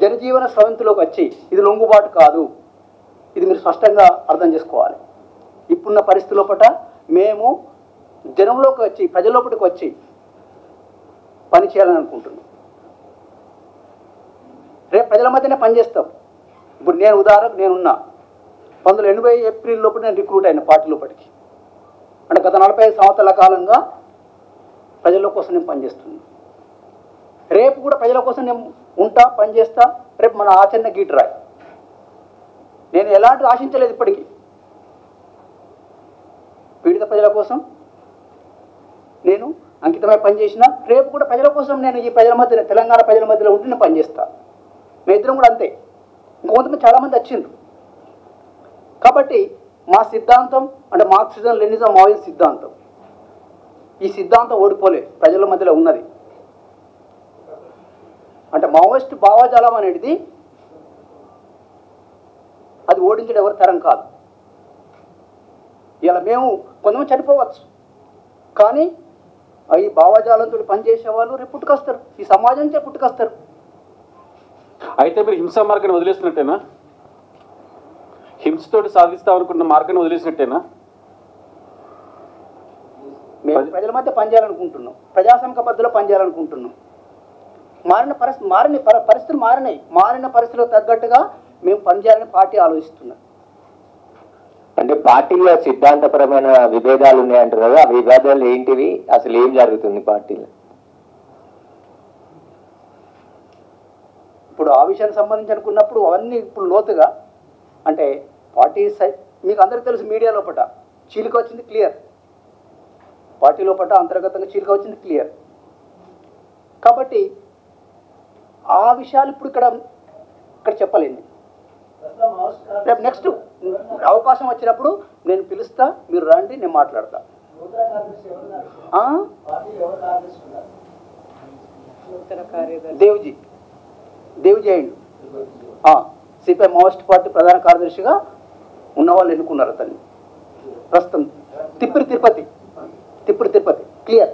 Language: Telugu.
జనజీవన స్రవంతిలోకి వచ్చి ఇది లొంగుబాటు కాదు, ఇది మీరు స్పష్టంగా అర్థం చేసుకోవాలి. ఇప్పుడున్న పరిస్థితి లోపల మేము జనంలోకి వచ్చి ప్రజల్లోపటికి వచ్చి పని చేయాలని అనుకుంటున్నాం. రేపు ప్రజల మధ్యనే పనిచేస్తాం. ఇప్పుడు నేను ఉదాహరణకు నేనున్నా 1980 ఏప్రిల్ లోపల నేను రిక్రూట్ అయిన పార్టీ లోపలికి. అంటే గత 45 సంవత్సరాల కాలంగా ప్రజల కోసం నేను పనిచేస్తున్నాను. రేపు కూడా ప్రజల కోసం నేను ఉంటా, పనిచేస్తా. రేపు మన ఆచరణ గీటరాయి. నేను ఎలాంటి ఆశించలేదు ఇప్పటికీ. పీడిత ప్రజల కోసం నేను అంకితమై పనిచేసిన, రేపు కూడా ప్రజల కోసం నేను ఈ ప్రజల మధ్య, తెలంగాణ ప్రజల మధ్యలో ఉండి నేను పనిచేస్తాను. మేము ఇద్దరం కూడా అంతే. ఇంకొంతమంది చాలామంది వచ్చిండ్రు. కాబట్టి మా సిద్ధాంతం అంటే మార్క్సిజం లెనినిజం మావోయిజం సిద్ధాంతం, ఈ సిద్ధాంతం ఓడిపోలే, ప్రజల మధ్యలో ఉన్నది. అంటే మావోయిస్ట్ భావజాలం అనేది అది ఓడించడం ఎవరి తరం కాదు. ఇలా మేము కొంతమంది చనిపోవచ్చు, కానీ ఈ భావజాలంతో పనిచేసే వాళ్ళు రేపు పుట్టుకొస్తారు, ఈ సమాజం నుంచి పుట్టుకొస్తారు. అయితే మీరు హింసా మార్గాన్ని వదిలేసినట్టేనా? హింసతోటి సాధిస్తామనుకున్న మార్గాన్ని వదిలేసినట్టేనా? మేము ప్రజల మధ్య పనిచేయాలనుకుంటున్నాం, ప్రజాస్వామిక పద్ధతిలో పనిచేయాలనుకుంటున్నాం. మారిన పరిస్థితులు మారినాయి. మారిన పరిస్థితులకు తగ్గట్టుగా మేము పనిచేయాలని పార్టీ ఆలోచిస్తున్నాం. అంటే పార్టీలో సిద్ధాంతపరమైన విభేదాలు ఉన్నాయంటారు కదా, ఆ విభేదాలు ఏంటివి, అసలు ఏం జరుగుతుంది పార్టీలో? ఇప్పుడు ఆ విషయానికి సంబంధించి అనుకున్నప్పుడు అవన్నీ ఇప్పుడు లోతుగా అంటే పార్టీ మీకు అందరికీ తెలుసు, మీడియా లోపల చీలిక వచ్చింది క్లియర్, పార్టీ లోపల అంతర్గతంగా చీలిక వచ్చింది క్లియర్. కాబట్టి ఆ విషయాలు ఇప్పుడు ఇక్కడ చెప్పలేండి. రేపు నెక్స్ట్ అవకాశం వచ్చినప్పుడు నేను పిలుస్తా, మీరు రండి, నేను మాట్లాడతా. దేవ్జీ అయిండు. సిపిఐ మావోయిస్ట్ పార్టీ ప్రధాన కార్యదర్శిగా ఉన్నవాళ్ళు ఎన్నుకున్నారు అతన్ని. ప్రస్తుతం తిప్పరి తిరుపతి క్లియర్.